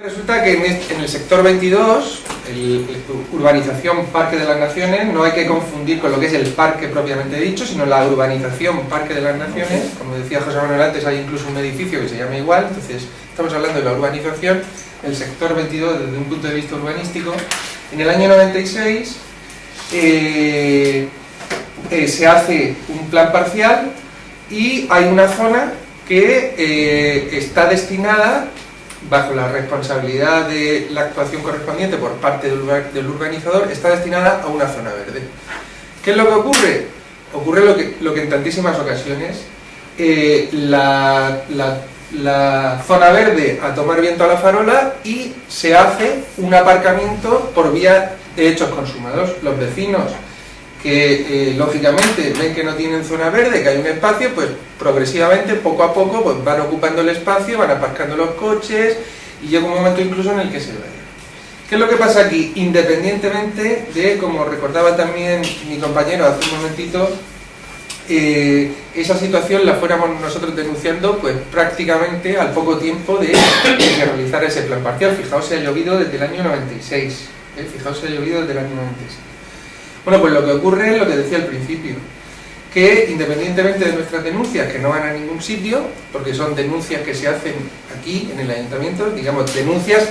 Resulta que en el sector 22, urbanización Parque de las Naciones, no hay que confundir con lo que es el parque propiamente dicho, sino la urbanización Parque de las Naciones. Como decía José Manuel antes, hay incluso un edificio que se llama igual, entonces estamos hablando de la urbanización, el sector 22 desde un punto de vista urbanístico. En el año 96 se hace un plan parcial y hay una zona que está destinada, bajo la responsabilidad de la actuación correspondiente por parte del urbanizador, está destinada a una zona verde. ¿Qué es lo que ocurre? Ocurre lo que en tantísimas ocasiones la zona verde a tomar viento a la farola y se hace un aparcamiento por vía de hechos consumados. Los vecinos que lógicamente ven que no tienen zona verde, que hay un espacio, pues progresivamente, poco a poco, pues van ocupando el espacio, van aparcando los coches y llega un momento incluso en el que se vayan. ¿Qué es lo que pasa aquí? Independientemente de, como recordaba también mi compañero hace un momentito, esa situación la fuéramos nosotros denunciando pues prácticamente al poco tiempo de que realizara ese plan parcial. Fijaos, se ha llovido desde el año 96. Fijaos, se ha llovido desde el año 96. Bueno, pues lo que ocurre es lo que decía al principio, que independientemente de nuestras denuncias, que no van a ningún sitio, porque son denuncias que se hacen aquí, en el ayuntamiento, digamos, denuncias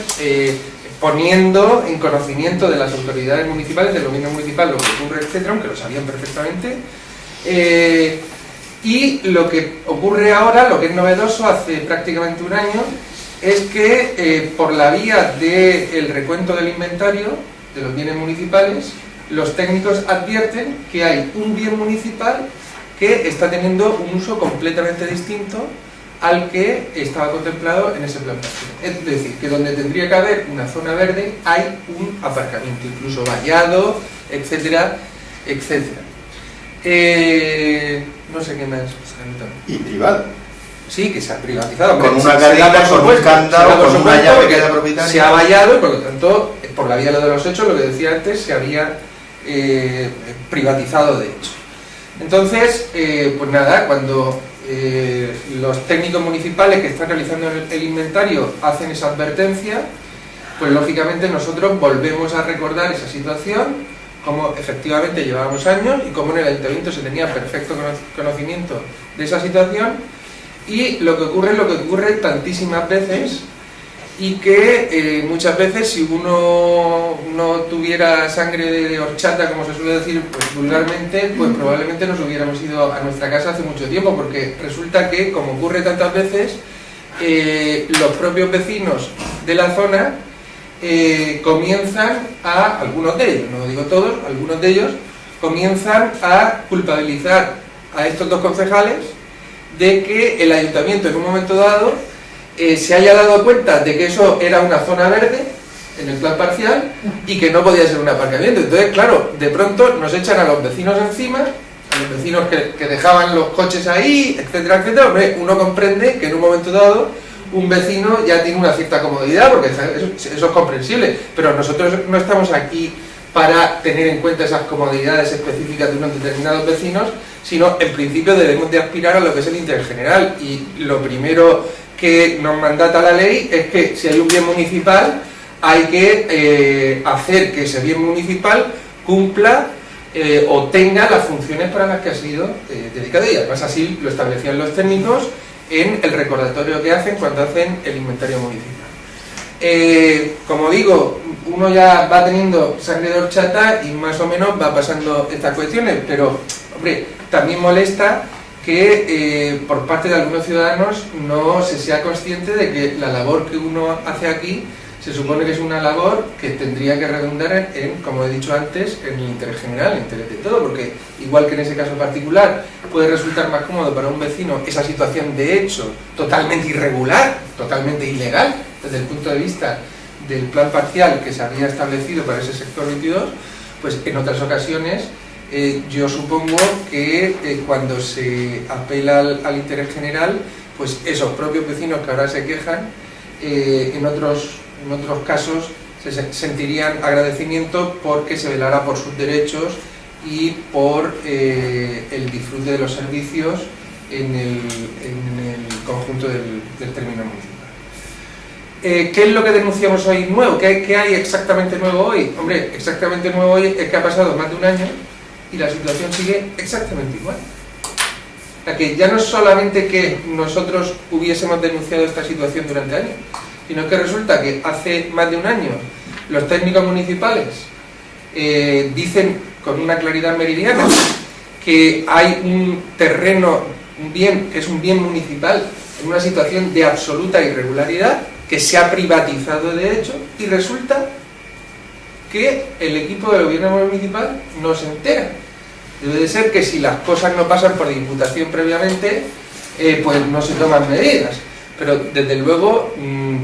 poniendo en conocimiento de las autoridades municipales, del gobierno municipal, lo que ocurre, etcétera, aunque lo sabían perfectamente. Y lo que ocurre ahora, lo que es novedoso, hace prácticamente un año, es que por la vía del recuento del inventario de los bienes municipales, los técnicos advierten que hay un bien municipal que está teniendo un uso completamente distinto al que estaba contemplado en ese plan parcial. Es decir, que donde tendría que haber una zona verde hay un aparcamiento, incluso vallado, etcétera, etcétera. No sé qué más. Y privado. Sí, que se ha privatizado. Con una cadena, con un candado, con una llave que era propietaria. Se ha vallado y por lo tanto, por la vía de los hechos, lo que decía antes, se había privatizado de hecho. Entonces, pues nada, cuando los técnicos municipales que están realizando el inventario hacen esa advertencia, pues lógicamente nosotros volvemos a recordar esa situación, como efectivamente llevábamos años y como en el ayuntamiento se tenía perfecto conocimiento de esa situación, y lo que ocurre es lo que ocurre tantísimas veces, y que muchas veces, si uno no tuviera sangre de horchata, como se suele decir pues, vulgarmente, pues probablemente nos hubiéramos ido a nuestra casa hace mucho tiempo, porque resulta que, como ocurre tantas veces, los propios vecinos de la zona comienzan a, algunos de ellos, no digo todos, algunos de ellos, comienzan a culpabilizar a estos dos concejales de que el ayuntamiento en un momento dado se haya dado cuenta de que eso era una zona verde en el plan parcial y que no podía ser un aparcamiento. Entonces, claro, de pronto nos echan a los vecinos encima, a los vecinos que dejaban los coches ahí, etcétera, etcétera. Hombre, uno comprende que en un momento dado un vecino ya tiene una cierta comodidad, porque eso es comprensible, pero nosotros no estamos aquí para tener en cuenta esas comodidades específicas de unos determinados vecinos, sino en principio debemos de aspirar a lo que es el interés general, y lo primero que nos mandata la ley es que si hay un bien municipal hay que hacer que ese bien municipal cumpla o tenga las funciones para las que ha sido dedicado, y además así lo establecían los técnicos en el recordatorio que hacen cuando hacen el inventario municipal. Como digo, uno ya va teniendo sangre de horchata y más o menos va pasando estas cuestiones, pero hombre, también molesta que por parte de algunos ciudadanos no se sea consciente de que la labor que uno hace aquí se supone que es una labor que tendría que redundar en, como he dicho antes, en el interés general, en el interés de todo, porque igual que en ese caso particular puede resultar más cómodo para un vecino esa situación de hecho totalmente irregular, totalmente ilegal desde el punto de vista del plan parcial que se había establecido para ese sector 22, pues en otras ocasiones yo supongo que cuando se apela al interés general, pues esos propios vecinos que ahora se quejan, en otros casos se sentirían agradecimiento porque se velara por sus derechos y por el disfrute de los servicios en el conjunto del término municipal. ¿qué es lo que denunciamos hoy nuevo? ¿Qué hay exactamente nuevo hoy? Hombre, exactamente nuevo hoy es que ha pasado más de un año y la situación sigue exactamente igual. O sea, que ya no es solamente que nosotros hubiésemos denunciado esta situación durante años, sino que resulta que hace más de un año los técnicos municipales dicen con una claridad meridiana que hay un terreno, un bien, que es un bien municipal, en una situación de absoluta irregularidad, que se ha privatizado de hecho, y resulta que el equipo del gobierno municipal no se entera. Debe de ser que si las cosas no pasan por diputación previamente, pues no se toman medidas. Pero desde luego,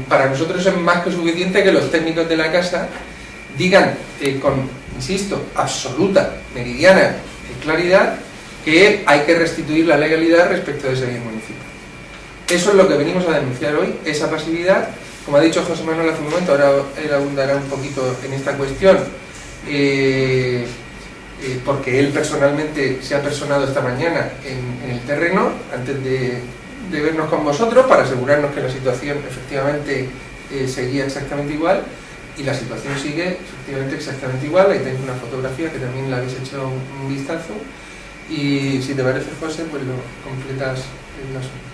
para nosotros es más que suficiente que los técnicos de la casa digan con, insisto, absoluta, meridiana claridad, que hay que restituir la legalidad respecto de ese bien municipal. Eso es lo que venimos a denunciar hoy, esa pasividad. Como ha dicho José Manuel hace un momento, ahora él abundará un poquito en esta cuestión, porque él personalmente se ha personado esta mañana en el terreno, antes de vernos con vosotros, para asegurarnos que la situación efectivamente seguía exactamente igual, y la situación sigue efectivamente exactamente igual. Ahí tenéis una fotografía que también la habéis hecho un vistazo, y si te parece, José, pues lo completas el asunto.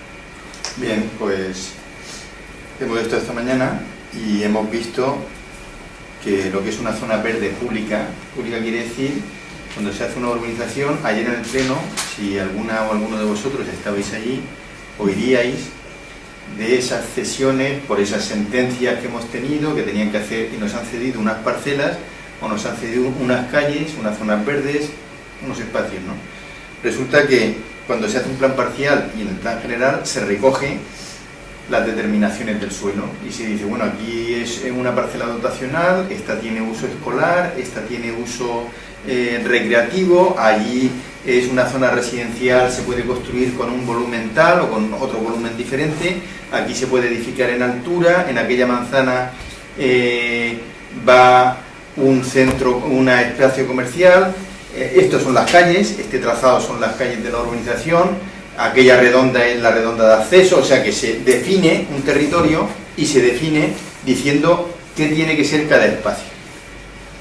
Bien, pues hemos visto esta mañana y hemos visto que lo que es una zona verde pública quiere decir, cuando se hace una urbanización, ayer en el pleno, si alguna o alguno de vosotros estabais allí, oiríais de esas cesiones por esas sentencias que hemos tenido, que tenían que hacer y nos han cedido unas parcelas o nos han cedido unas calles, unas zonas verdes, unos espacios, ¿no? Resulta que cuando se hace un plan parcial y en el plan general se recoge las determinaciones del suelo y se dice, bueno, aquí es una parcela dotacional, esta tiene uso escolar, esta tiene uso recreativo, allí es una zona residencial, se puede construir con un volumen tal o con otro volumen diferente, aquí se puede edificar en altura, en aquella manzana va un centro, un espacio comercial, estos son las calles, este trazado son las calles de la urbanización, aquella redonda es la redonda de acceso, o sea que se define un territorio y se define diciendo qué tiene que ser cada espacio.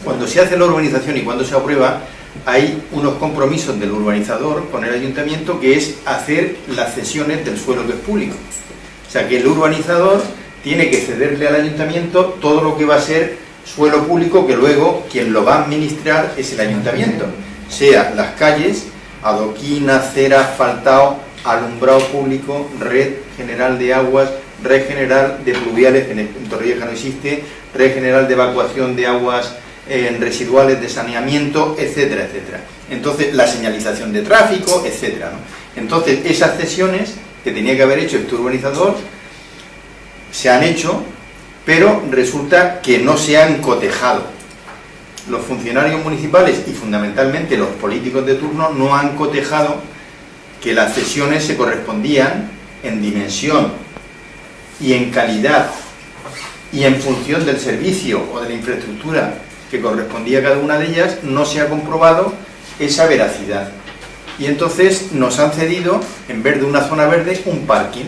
Cuando se hace la urbanización y cuando se aprueba, hay unos compromisos del urbanizador con el ayuntamiento, que es hacer las cesiones del suelo que es público. O sea que el urbanizador tiene que cederle al ayuntamiento todo lo que va a ser suelo público, que luego quien lo va a administrar es el ayuntamiento, sea las calles, adoquín, acera, asfaltado, alumbrado público, red general de aguas, red general de pluviales, que en Torrevieja no existe, red general de evacuación de aguas residuales, de saneamiento, etcétera, etcétera. Entonces, la señalización de tráfico, etcétera, ¿no? Entonces, esas cesiones que tenía que haber hecho este urbanizador se han hecho, pero resulta que no se han cotejado. Los funcionarios municipales y fundamentalmente los políticos de turno no han cotejado que las cesiones se correspondían en dimensión y en calidad y en función del servicio o de la infraestructura que correspondía a cada una de ellas. No se ha comprobado esa veracidad. Y entonces nos han cedido, en vez de una zona verde, un parking.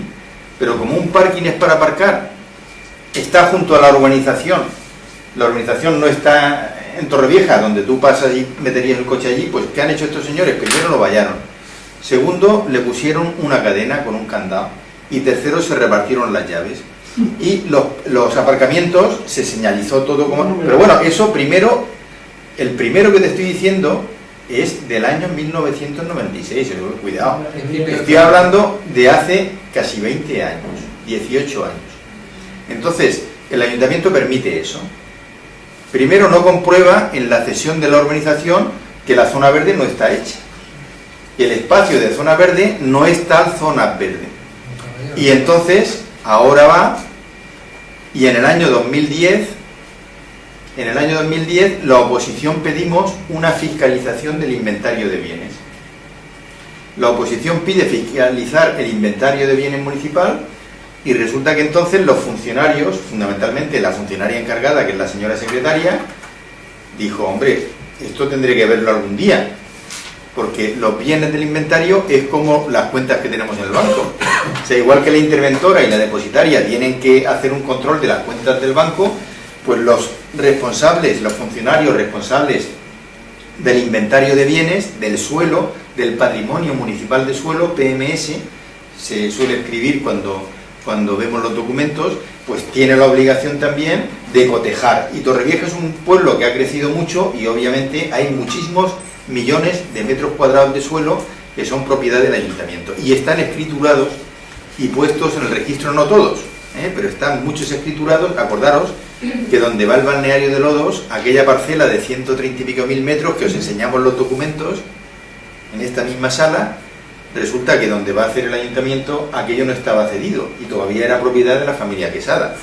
Pero como un parking es para aparcar, está junto a la urbanización no está en Torrevieja, donde tú pasas y meterías el coche allí, pues ¿qué han hecho estos señores? Primero lo vallaron, segundo le pusieron una cadena con un candado, y tercero se repartieron las llaves, y los aparcamientos se señalizó todo como... Pero bueno, eso primero, el primero que te estoy diciendo es del año 1996, cuidado, estoy hablando de hace casi 20 años, 18 años. Entonces, el ayuntamiento permite eso. Primero, no comprueba en la cesión de la urbanización que la zona verde no está hecha. El espacio de zona verde no es tal zona verde. Y entonces, ahora va, y en el año 2010, la oposición pedimos una fiscalización del inventario de bienes. La oposición pide fiscalizar el inventario de bienes municipal. Y resulta que entonces los funcionarios, fundamentalmente la funcionaria encargada, que es la señora secretaria, dijo, hombre, esto tendré que verlo algún día, porque los bienes del inventario es como las cuentas que tenemos en el banco. O sea, igual que la interventora y la depositaria tienen que hacer un control de las cuentas del banco, pues los responsables, los funcionarios responsables del inventario de bienes, del suelo, del patrimonio municipal de suelo, PMS, se suele escribir cuando vemos los documentos, pues tiene la obligación también de cotejar. Y Torrevieja es un pueblo que ha crecido mucho y obviamente hay muchísimos millones de metros cuadrados de suelo que son propiedad del ayuntamiento. Y están escriturados y puestos en el registro, no todos, pero están muchos escriturados. Acordaros que donde va el balneario de Lodos, aquella parcela de 130 y pico mil metros que os enseñamos los documentos en esta misma sala, resulta que donde va a hacer el ayuntamiento aquello no estaba cedido y todavía era propiedad de la familia Quesada.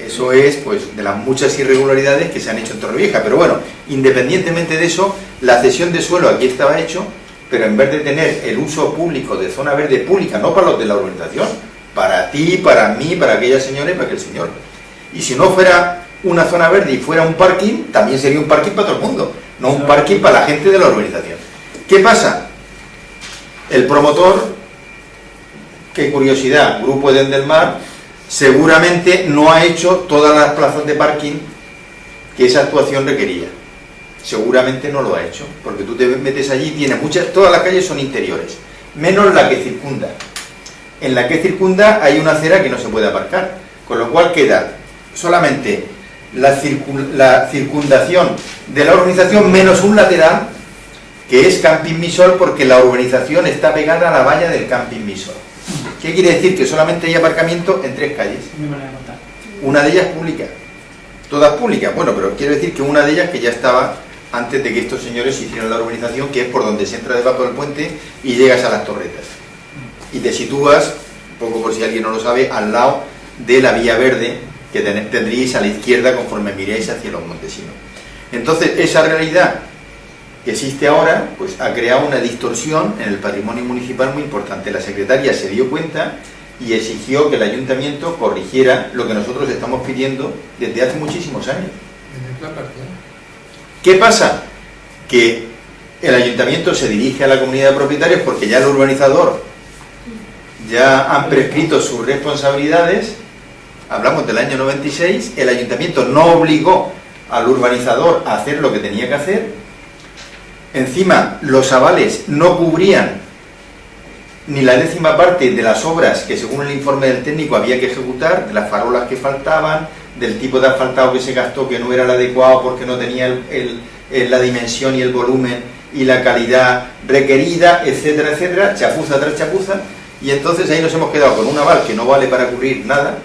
Eso es, pues, de las muchas irregularidades que se han hecho en Torrevieja. Pero bueno, independientemente de eso, la cesión de suelo aquí estaba hecho, pero en vez de tener el uso público de zona verde pública, no para los de la urbanización, para ti, para mí, para aquella señora y para aquel señor. Y si no fuera una zona verde y fuera un parking, también sería un parking para todo el mundo, no un parking para la gente de la urbanización. ¿Qué pasa? El promotor, qué curiosidad, Grupo Edén del Mar, seguramente no ha hecho todas las plazas de parking que esa actuación requería. Seguramente no lo ha hecho, porque tú te metes allí, tiene muchas, todas las calles son interiores, menos la que circunda. En la que circunda hay una acera que no se puede aparcar, con lo cual queda solamente la circundación de la urbanización menos un lateral que es Camping Misol, porque la urbanización está pegada a la valla del Camping Misol. ¿Qué quiere decir? Que solamente hay aparcamiento en 3 calles. Una de ellas pública. Todas públicas. Bueno, pero quiero decir que una de ellas que ya estaba antes de que estos señores hicieran la urbanización, que es por donde se entra debajo del puente y llegas a las torretas. Y te sitúas, un poco por si alguien no lo sabe, al lado de la vía verde que tendríais a la izquierda conforme miráis hacia los Montesinos. Entonces, esa realidad que existe ahora, pues ha creado una distorsión en el patrimonio municipal muy importante. La secretaria se dio cuenta y exigió que el ayuntamiento corrigiera lo que nosotros estamos pidiendo desde hace muchísimos años. ¿Qué pasa? Que el ayuntamiento se dirige a la comunidad de propietarios porque ya el urbanizador ya han prescrito sus responsabilidades. Hablamos del año 96, el ayuntamiento no obligó al urbanizador a hacer lo que tenía que hacer. Encima, los avales no cubrían ni la 10ª parte de las obras que según el informe del técnico había que ejecutar, de las farolas que faltaban, del tipo de asfaltado que se gastó que no era el adecuado porque no tenía la dimensión y el volumen y la calidad requerida, etcétera, etcétera, chapuza tras chapuza. Y entonces ahí nos hemos quedado con un aval que no vale para cubrir nada,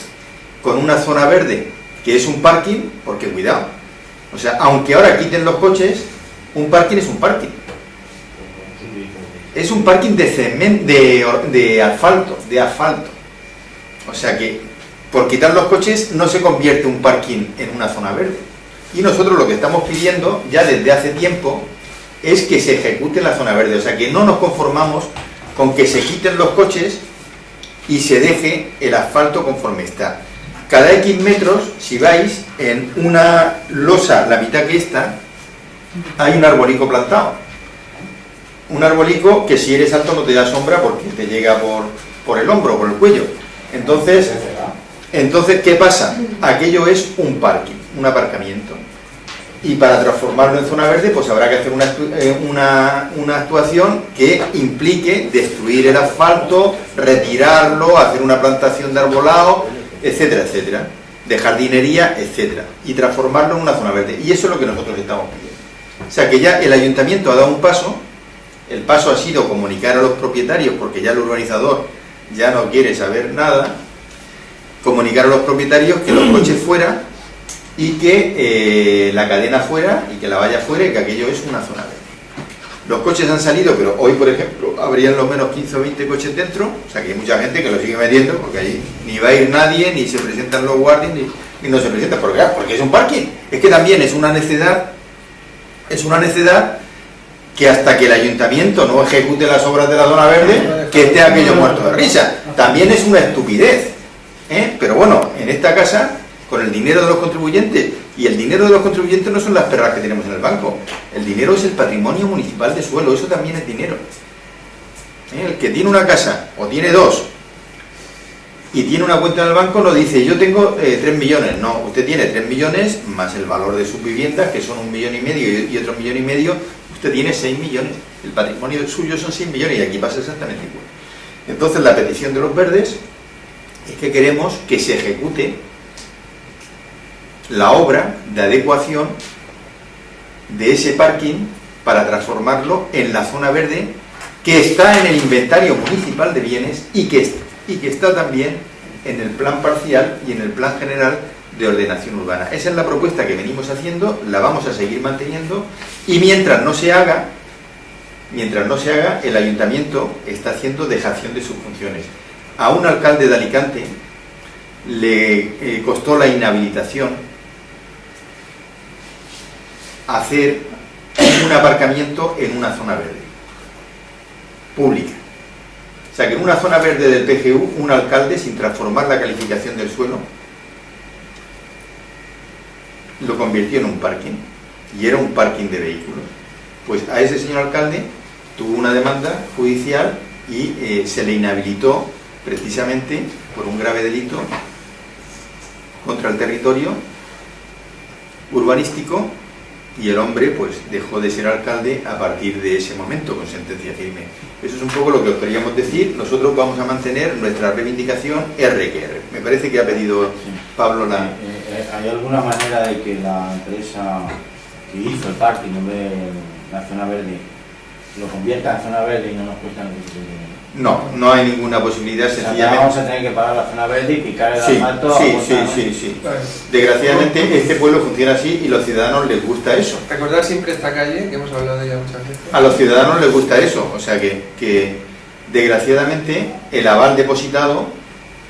con una zona verde que es un parking, porque cuidado, o sea, aunque ahora quiten los coches, un parking es un parking. Es un parking de cemento, de asfalto. O sea que por quitar los coches no se convierte un parking en una zona verde. Y nosotros lo que estamos pidiendo ya desde hace tiempo es que se ejecute la zona verde. O sea que no nos conformamos con que se quiten los coches y se deje el asfalto conforme está. Cada X metros, si vais, en una losa, la mitad que está, hay un arbolico plantado. Un arbolico que si eres alto no te da sombra porque te llega por el hombro, por el cuello. Entonces, ¿qué pasa? Aquello es un parking, un aparcamiento. Y para transformarlo en zona verde, pues habrá que hacer una actuación que implique destruir el asfalto, retirarlo, hacer una plantación de arbolado, etcétera, etcétera, de jardinería, etcétera, y transformarlo en una zona verde. Y eso es lo que nosotros estamos pidiendo. O sea que ya el ayuntamiento ha dado un paso. El paso ha sido comunicar a los propietarios, porque ya el urbanizador ya no quiere saber nada, comunicar a los propietarios que los coches fuera y que la cadena fuera y que la valla fuera y que aquello es una zona verde. Los coches han salido, pero hoy, por ejemplo, habrían lo menos 15 o 20 coches dentro, o sea que hay mucha gente que lo sigue metiendo, porque allí ni va a ir nadie, ni se presentan los guardias, ni no se presentan, porque es un parking. Es que también es una necedad que hasta que el ayuntamiento no ejecute las obras de la zona verde, que esté aquello muerto de risa. También es una estupidez, pero bueno, en esta casa, con el dinero de los contribuyentes, y el dinero de los contribuyentes no son las perras que tenemos en el banco, el dinero es el patrimonio municipal de suelo, eso también es dinero. El que tiene una casa, o tiene dos, y tiene una cuenta en el banco, no dice yo tengo 3 millones, no, usted tiene 3 millones más el valor de sus viviendas, que son 1,5 millones y otro 1,5 millones, usted tiene 6 millones, el patrimonio suyo son 6 millones y aquí pasa exactamente igual. Entonces la petición de los verdes es que queremos que se ejecute la obra de adecuación de ese parking para transformarlo en la zona verde que está en el inventario municipal de bienes y que está también en el plan parcial y en el plan general de ordenación urbana. Esa es la propuesta que venimos haciendo, la vamos a seguir manteniendo, y mientras no se haga, el ayuntamiento está haciendo dejación de sus funciones. A un alcalde de Alicante le costó la inhabilitación hacer un aparcamiento en una zona verde pública. O sea que en una zona verde del PGU, un alcalde, sin transformar la calificación del suelo, lo convirtió en un parking, y era un parking de vehículos. Pues a ese señor alcalde tuvo una demanda judicial y se le inhabilitó precisamente por un grave delito contra el territorio urbanístico, y el hombre pues dejó de ser alcalde a partir de ese momento con sentencia firme. Eso es un poco lo que os queríamos decir. Nosotros vamos a mantener nuestra reivindicación R que R. Me parece que ha pedido Pablo la... ¿Hay alguna manera de que la empresa que hizo el parking en vez de la zona verde lo convierta en zona verde y no nos cuesta nada? No hay ninguna posibilidad, sencillamente. Vamos a tener que pagar la zona verde y picar el asfalto. Sí. Desgraciadamente este pueblo funciona así y a los ciudadanos les gusta eso. Recordar siempre esta calle, que hemos hablado de ella muchas veces. A los ciudadanos les gusta eso, o sea que desgraciadamente el aval depositado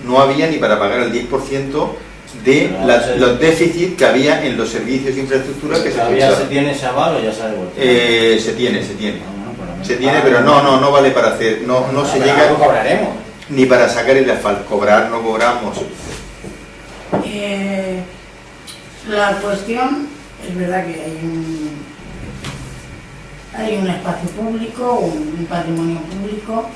no había ni para pagar el 10% de los déficits que había en los servicios de infraestructura que se ¿Todavía se tiene ese aval o ya se ha devuelto? Se tiene. Se tiene, pero no vale para hacer, no se llega cobraremos ni para sacar el asfalto. Cobrar no cobramos. La cuestión es verdad que hay un espacio público, un patrimonio público,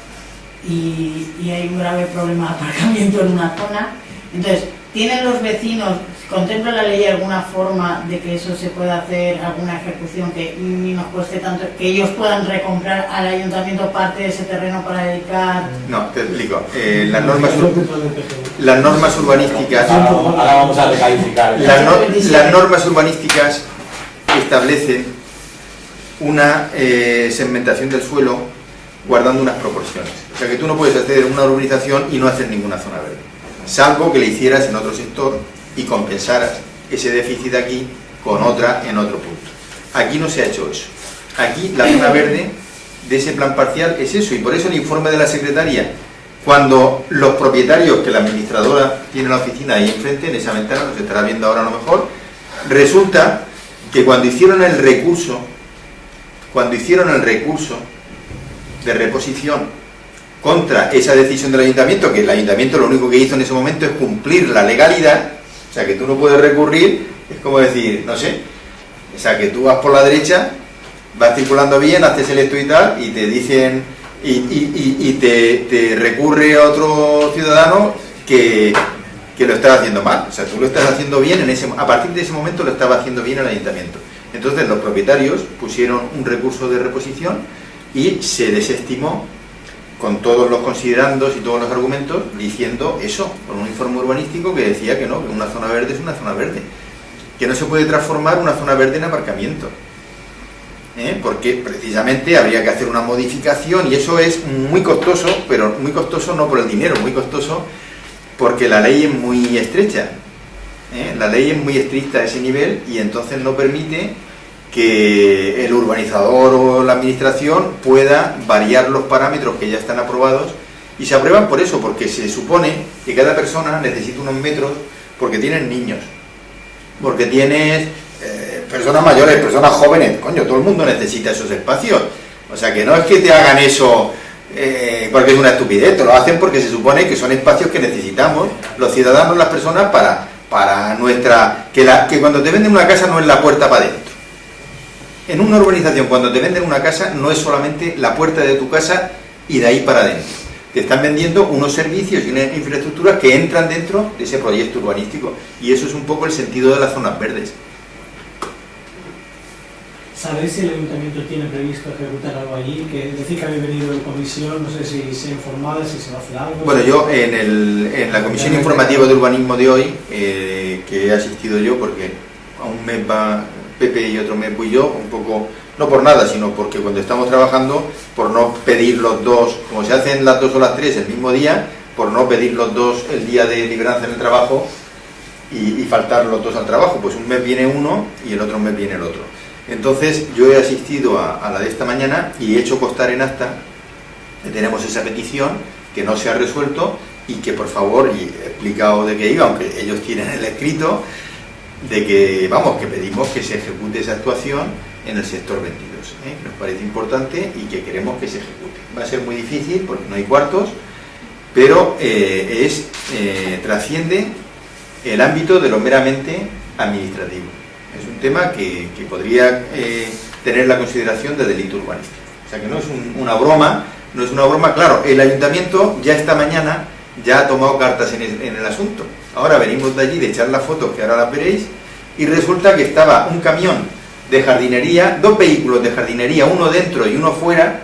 y hay un grave problema de aparcamiento en una zona. Entonces, ¿tienen los vecinos, contempla la ley alguna forma de que eso se pueda hacer, alguna ejecución que ni nos cueste tanto, que ellos puedan recomprar al ayuntamiento parte de ese terreno para dedicar? No, te explico. Las normas urbanísticas... Ahora vamos a recalificar. Las normas urbanísticas establecen una segmentación del suelo guardando unas proporciones. O sea que tú no puedes hacer una urbanización y no hacer ninguna zona verde, salvo que le hicieras en otro sector y compensaras ese déficit aquí con otra en otro punto. Aquí no se ha hecho eso. Aquí la zona verde de ese plan parcial es eso, y por eso el informe de la secretaria, cuando los propietarios, que la administradora tiene la oficina ahí enfrente, en esa ventana, nos estará viendo ahora a lo mejor, resulta que cuando hicieron el recurso de reposición contra esa decisión del ayuntamiento, que el ayuntamiento lo único que hizo en ese momento es cumplir la legalidad, o sea que tú no puedes recurrir, es como decir, no sé, o sea que tú vas por la derecha, vas circulando bien, haces el esto y tal, y te dicen, y te recurre a otro ciudadano que lo estás haciendo mal, o sea, tú lo estás haciendo bien, a partir de ese momento lo estaba haciendo bien el ayuntamiento. Entonces los propietarios pusieron un recurso de reposición y se desestimó con todos los considerandos y todos los argumentos, diciendo eso, con un informe urbanístico que decía que no, que una zona verde es una zona verde, que no se puede transformar una zona verde en aparcamiento, porque precisamente habría que hacer una modificación, y eso es muy costoso, pero muy costoso no por el dinero, muy costoso porque la ley es muy estrecha, la ley es muy estricta a ese nivel, y entonces no permite que el urbanizador o la administración pueda variar los parámetros que ya están aprobados, y se aprueban por eso, porque se supone que cada persona necesita unos metros, porque tienen niños, porque tienes personas mayores, personas jóvenes, coño, todo el mundo necesita esos espacios, o sea que no es que te hagan eso porque es una estupidez, te lo hacen porque se supone que son espacios que necesitamos los ciudadanos, las personas, para nuestra... que cuando te venden una casa no es la puerta para adentro. En una urbanización, cuando te venden una casa, no es solamente la puerta de tu casa y de ahí para adentro. te están vendiendo unos servicios y unas infraestructuras que entran dentro de ese proyecto urbanístico. Y eso es un poco el sentido de las zonas verdes. ¿Sabéis si el ayuntamiento tiene previsto ejecutar algo allí? Que decir que habéis venido de comisión, no sé si se ha informado, si se va a hacer algo. Bueno, yo en la comisión informativa de urbanismo de hoy, que he asistido yo, porque a un mes va Pepe y otro mes voy yo, un poco, no por nada, sino porque cuando estamos trabajando, por no pedir los dos, como se hacen las 2 o las 3 el mismo día, por no pedir los dos el día de libranza en el trabajo y faltar los dos al trabajo, pues un mes viene uno y el otro mes viene el otro. Entonces yo he asistido a la de esta mañana y he hecho constar en acta que tenemos esa petición, que no se ha resuelto y que por favor, y he explicado de qué iba, aunque ellos tienen el escrito, de que, vamos, que pedimos que se ejecute esa actuación en el sector 22, nos parece importante y que queremos que se ejecute. Va a ser muy difícil porque no hay cuartos, pero trasciende el ámbito de lo meramente administrativo. Es un tema que podría tener la consideración de delito urbanístico. O sea que no es una broma, no es una broma. Claro, el ayuntamiento ya esta mañana ya ha tomado cartas en el asunto. Ahora venimos de allí de echar las fotos, que ahora las veréis, y resulta que estaba un camión de jardinería, 2 vehículos de jardinería, uno dentro y uno fuera,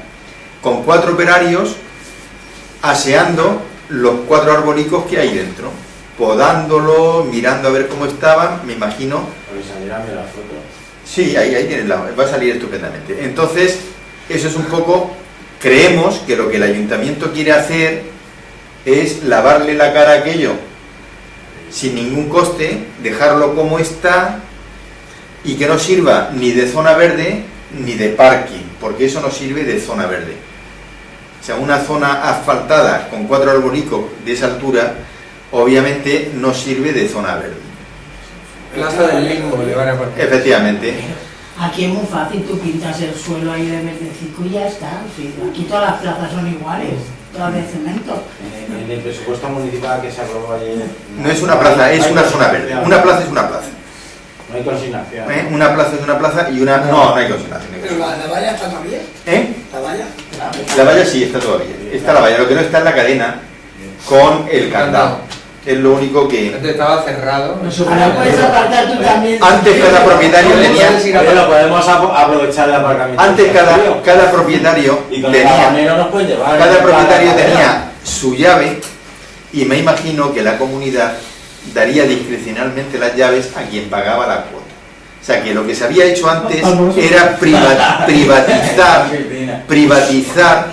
con 4 operarios aseando los 4 arbolicos que hay dentro, podándolos, mirando a ver cómo estaban, me imagino. ¿Saldrá la foto? Sí, ahí tienen va a salir estupendamente. Entonces, eso es un poco, creemos que lo que el ayuntamiento quiere hacer es lavarle la cara a aquello sin ningún coste, dejarlo como está y que no sirva ni de zona verde ni de parking, porque eso no sirve de zona verde. O sea, una zona asfaltada con 4 arbolicos de esa altura, obviamente no sirve de zona verde. Plaza del Limbo le van a poner. Efectivamente. Aquí es muy fácil, tú pintas el suelo ahí de verdecico y ya está. Sí, aquí todas las plazas son iguales, todas de cemento. En el presupuesto municipal que se aprobó ayer... No es una plaza, es una zona verde. Una plaza es una plaza. No hay consignación. Una plaza es una plaza y una... No hay consignación. Pero la valla está todavía. La valla. La valla sí está todavía. Está la valla, lo que no está es la cadena con el candado. Es lo único que... Antes estaba cerrado. Ahora puedes apartar tú también. Antes cada propietario tenía... Pero podemos aprovechar el aparcamiento. Antes cada propietario y con tenía... el nos pueden llevar. Cada propietario tenía su llave y me imagino que la comunidad daría discrecionalmente las llaves a quien pagaba la cuota. O sea que lo que se había hecho antes era privatizar.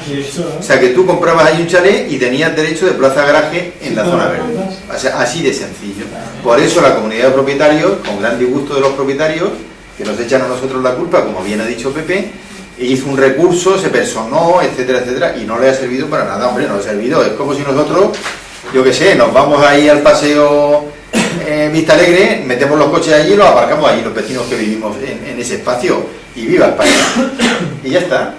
O sea que tú comprabas ahí un chalet y tenías derecho de plaza garaje en la zona verde. O sea, así de sencillo. Por eso la comunidad de propietarios, con gran disgusto de los propietarios, que nos echan a nosotros la culpa, como bien ha dicho Pepe, hizo un recurso, se personó, etcétera, etcétera, y no le ha servido para nada. Hombre, no le ha servido. Es como si nosotros, yo qué sé, nos vamos ahí al paseo Vista Alegre, metemos los coches allí y los aparcamos allí, los vecinos que vivimos en ese espacio, y viva España. Y ya está.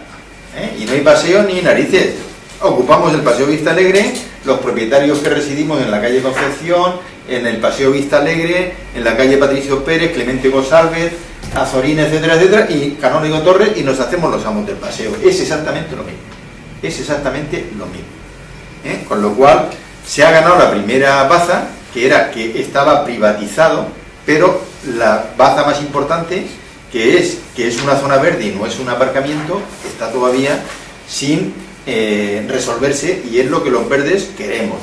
Y no hay paseo ni narices. Ocupamos el paseo Vista Alegre, los propietarios que residimos en la calle Concepción, en el paseo Vista Alegre, en la calle Patricio Pérez, Clemente González, Azorina, etcétera, etcétera, y Canónigo Torres, y nos hacemos los amos del paseo. Es exactamente lo mismo. Es exactamente lo mismo. Con lo cual, se ha ganado la primera baza, que era que estaba privatizado, pero la baza más importante, que es una zona verde y no es un aparcamiento, está todavía sin resolverse, y es lo que los verdes queremos.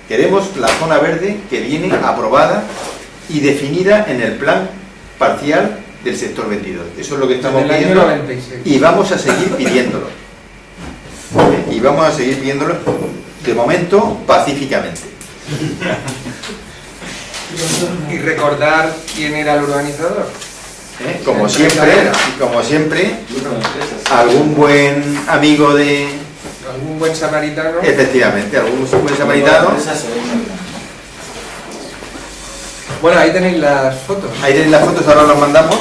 Queremos la zona verde que viene aprobada y definida en el plan parcial del sector 22. Eso es lo que estamos pidiendo y vamos a seguir pidiéndolo. Y vamos a seguir pidiéndolo, de momento, pacíficamente. Y recordar quién era el urbanizador. Como siempre, algún buen amigo de... Algún buen samaritano. Efectivamente, algún buen samaritano. Bueno, ahí tenéis las fotos. Ahí tenéis las fotos, ahora las mandamos.